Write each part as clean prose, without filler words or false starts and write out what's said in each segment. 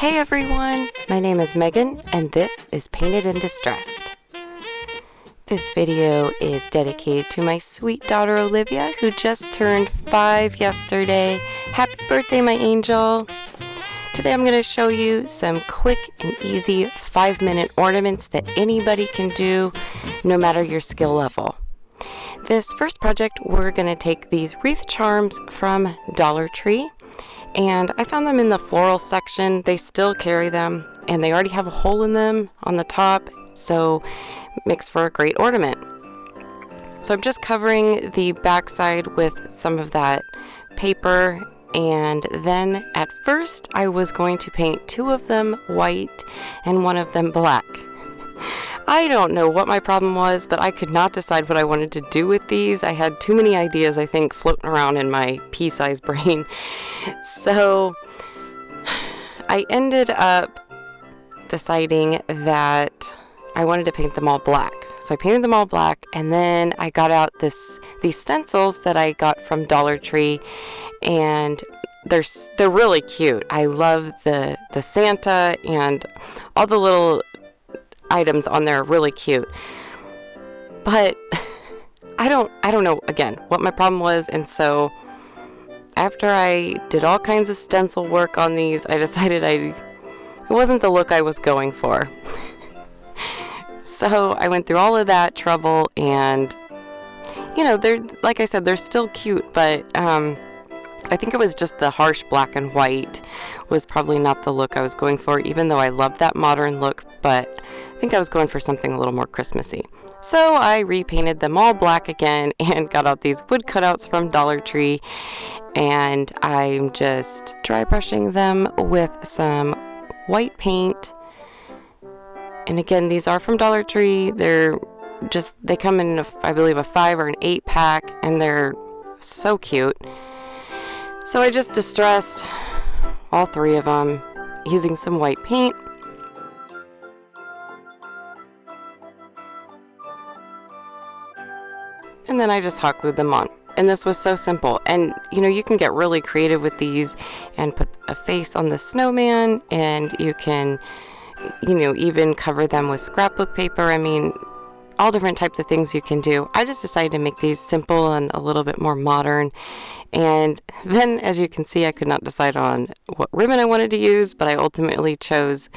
Hey everyone, my name is Megan and this is Painted and Distressed. This video is dedicated to my sweet daughter Olivia, who just turned 5 yesterday. Happy birthday, my angel! Today I'm going to show you some quick and easy 5-minute ornaments that anybody can do no matter your skill level. This first project, we're going to take these wreath charms from Dollar Tree, and I found them in the floral section. They still carry them and they already have a hole in them on the top, so it makes for a great ornament. So I'm just covering the backside with some of that paper, and then at first I was going to paint 2 of them white and 1 of them black. I don't know what my problem was, but I could not decide what I wanted to do with these. I had too many ideas, I think, floating around in my pea-sized brain. So I ended up deciding that I wanted to paint them all black. So I painted them all black, and then I got out these stencils that I got from Dollar Tree, and they're really cute. I love the Santa and all the little items on there are really cute. But I don't know again what my problem was, and so after I did all kinds of stencil work on these, I decided it wasn't the look I was going for. So I went through all of that trouble, and you know, they're, like I said, they're still cute, but I think it was just the harsh black and white was probably not the look I was going for, even though I love that modern look, but I think I was going for something a little more Christmassy. So I repainted them all black again and got out these wood cutouts from Dollar Tree, and I'm just dry brushing them with some white paint. And again, these are from Dollar Tree. They come in, I believe, a 5 or an 8 pack, and they're so cute. So I just distressed all 3 of them using some white paint. And then I just hot glued them on. And this was so simple. And you know, you can get really creative with these and put a face on the snowman, and you can, you know, even cover them with scrapbook paper. I mean, all different types of things you can do. I just decided to make these simple and a little bit more modern. And then, as you can see, I could not decide on what ribbon I wanted to use, but I ultimately chose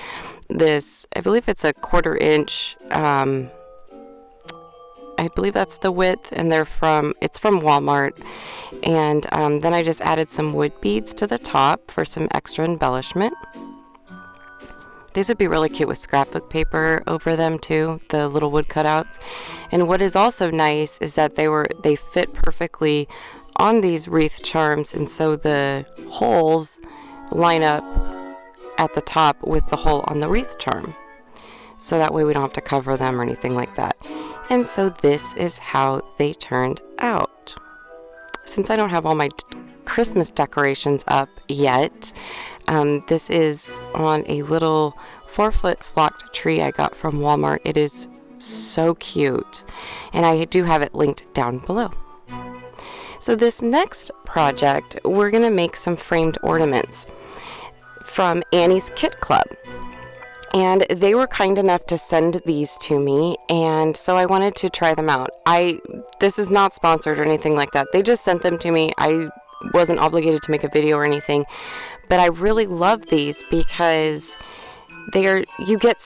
this, I believe it's a 1/4 inch, I believe that's the width, and it's from Walmart. And then I just added some wood beads to the top for some extra embellishment. These would be really cute with scrapbook paper over them too, the little wood cutouts. And what is also nice is that they fit perfectly on these wreath charms, and so the holes line up at the top with the hole on the wreath charm. So that way we don't have to cover them or anything like that. And so this is how they turned out. Since I don't have all my Christmas decorations up yet, this is on a little 4-foot flocked tree I got from Walmart. It is so cute, and I do have it linked down below. So this next project, we're going to make some framed ornaments from Annie's Kit Club. And they were kind enough to send these to me, and so I wanted to try them out. This is not sponsored or anything like that. They just sent them to me. I wasn't obligated to make a video or anything, but I really love these because you get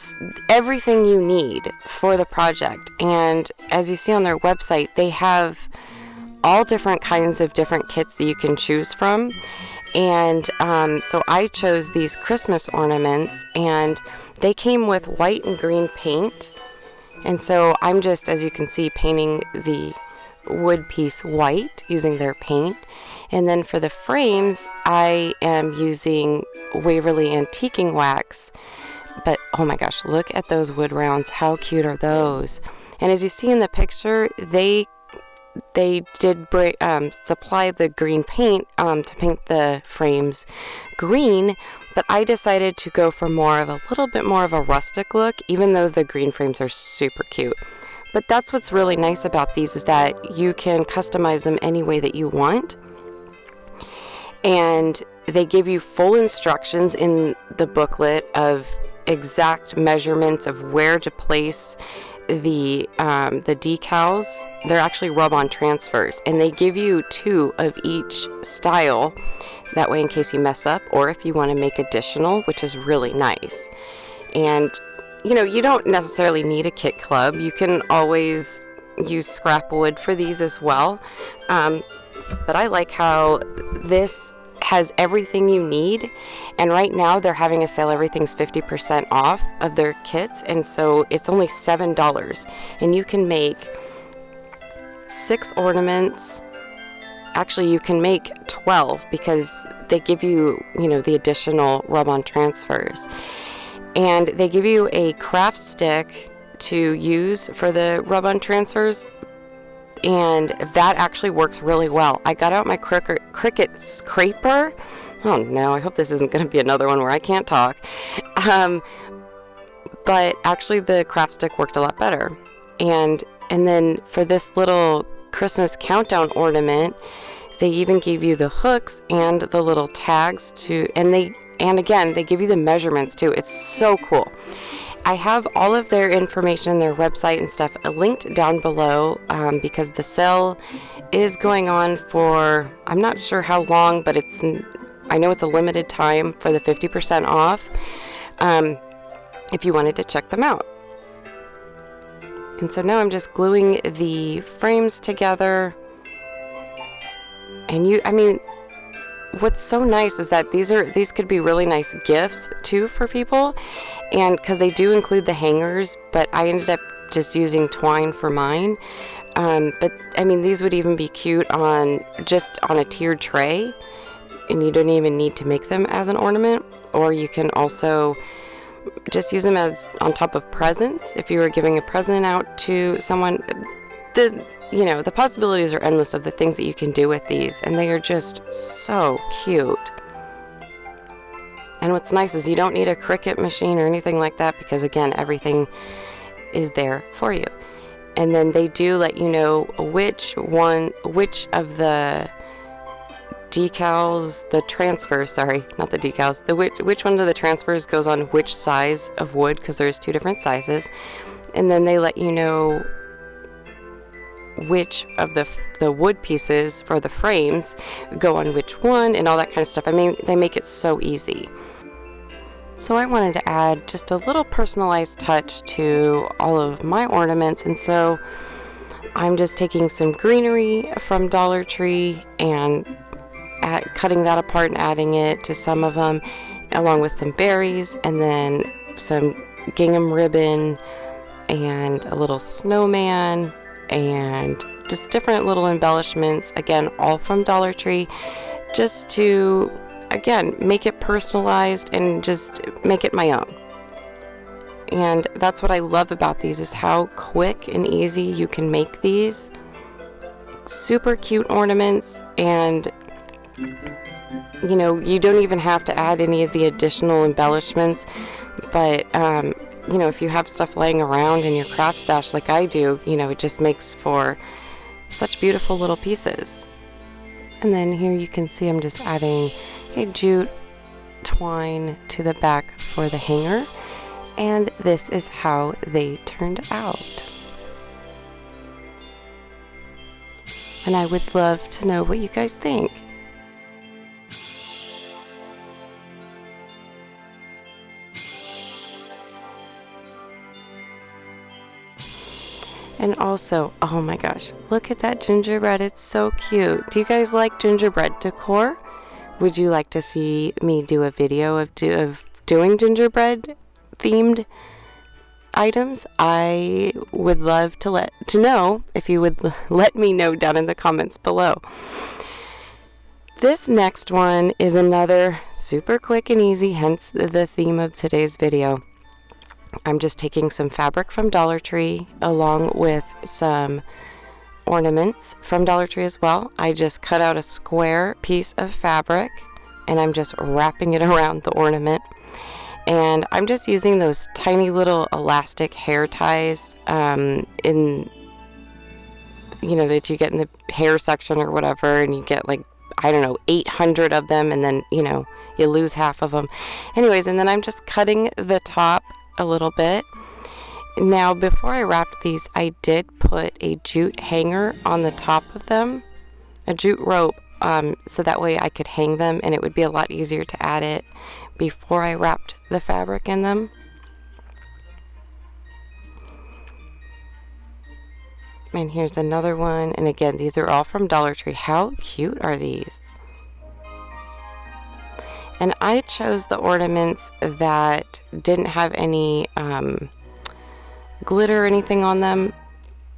everything you need for the project. And as you see on their website, they have all different kinds of different kits that you can choose from. And so I chose these Christmas ornaments, and they came with white and green paint. And so I'm just, as you can see, painting the wood piece white using their paint. And then for the frames, I am using Waverly antiquing wax. But oh my gosh, look at those wood rounds. How cute are those? And as you see in the picture, they did supply the green paint to paint the frames green, but I decided to go for a little bit more of a rustic look, even though the green frames are super cute. But that's what's really nice about these, is that you can customize them any way that you want. And they give you full instructions in the booklet of exact measurements of where to place the decals. They're actually rub-on transfers, and they give you 2 of each style. That way, in case you mess up, or if you want to make additional, which is really nice. And you know, you don't necessarily need a kit club. You can always use scrap wood for these as well. But I like how this has everything you need, and right now they're having a sale. Everything's 50% off of their kits, and so it's only $7, and you can make 6 ornaments. Actually, you can make 12 because they give you, you know, the additional rub-on transfers, and they give you a craft stick to use for the rub-on transfers. And that actually works really well. I got out my Cricut scraper. Oh no, I hope this isn't going to be another one where I can't talk. But actually the craft stick worked a lot better. And then for this little Christmas countdown ornament, they even gave you the hooks and the little tags and again, they give you the measurements too. It's so cool. I have all of their information, their website and stuff linked down below because the sale is going on for, I'm not sure how long, but I know it's a limited time for the 50% off if you wanted to check them out. And so now I'm just gluing the frames together. And what's so nice is that these could be really nice gifts too for people, and because they do include the hangers, but I ended up just using twine for mine. But I mean, these would even be cute just on a tiered tray, and you don't even need to make them as an ornament. Or you can also just use them as on top of presents if you were giving a present out to someone. The possibilities are endless of the things that you can do with these, and they are just so cute. And what's nice is you don't need a Cricut machine or anything like that, because again, everything is there for you. And then they do let you know which of the decals, the transfers, sorry, not the decals, which one of the transfers goes on which size of wood, because there's 2 different sizes. And then they let you know which of the wood pieces for the frames go on which one and all that kind of stuff. I mean, they make it so easy. So I wanted to add just a little personalized touch to all of my ornaments, and so I'm just taking some greenery from Dollar Tree and cutting that apart and adding it to some of them, along with some berries and then some gingham ribbon and a little snowman and just different little embellishments, again, all from Dollar Tree, just to, again, make it personalized and just make it my own. And that's what I love about these, is how quick and easy you can make these. Super cute ornaments, and you don't even have to add any of the additional embellishments, but if you have stuff laying around in your craft stash like I do, it just makes for such beautiful little pieces. And then here you can see I'm just adding a jute twine to the back for the hanger, and this is how they turned out. And I would love to know what you guys think. And also, oh my gosh, look at that gingerbread. It's so cute. Do you guys like gingerbread decor? Would you like to see me do a video of doing gingerbread themed items? I would love to know if you would let me know down in the comments below. This next one is another super quick and easy, hence the theme of today's video. I'm just taking some fabric from Dollar Tree along with some ornaments from Dollar Tree as well. I just cut out a square piece of fabric and I'm just wrapping it around the ornament. And I'm just using those tiny little elastic hair ties that you get in the hair section or whatever, and you get like I don't know, 800 of them, and then, you know, you lose half of them. Anyways, and then I'm just cutting the top a little bit. Now, before I wrapped these, I did put a jute hanger on the top of them, a jute rope, so that way I could hang them, and it would be a lot easier to add it before I wrapped the fabric in them. And here's another one, and again, these are all from Dollar Tree. How cute are these? And I chose the ornaments that didn't have any glitter or anything on them.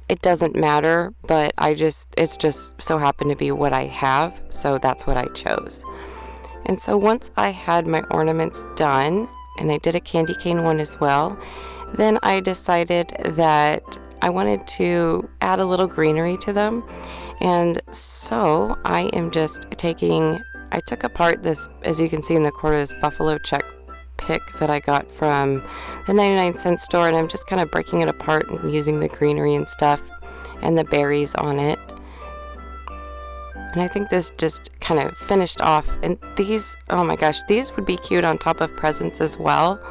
It doesn't matter, but it's just so happened to be what I have, so that's what I chose. And so once I had my ornaments done, and I did a candy cane one as well, then I decided that I wanted to add a little greenery to them. And so I am just I took apart this, as you can see in the corner, this buffalo check pick that I got from the 99-cent store, and I'm just kind of breaking it apart and using the greenery and stuff and the berries on it. And I think this just kind of finished off. And these, oh my gosh, these would be cute on top of presents as well.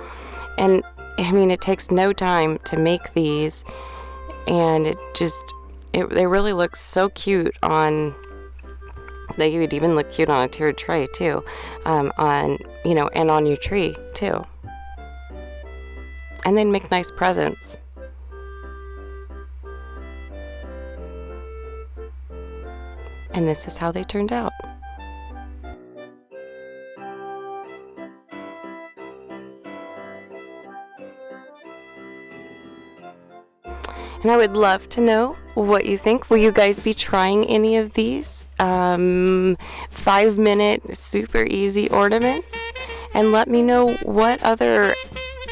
And I mean, it takes no time to make these, and they really look so cute on. They would even look cute on a tiered tray too, on, you know, and on your tree too. And they'd make nice presents. And this is how they turned out. And I would love to know what you think. Will you guys be trying any of these 5-minute super easy ornaments? And let me know what other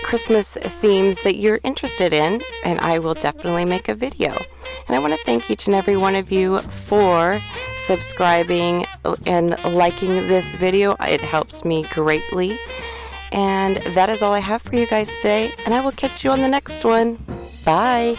Christmas themes that you're interested in, and I will definitely make a video. And I want to thank each and every one of you for subscribing and liking this video. It helps me greatly. And that is all I have for you guys today, and I will catch you on the next one. Bye.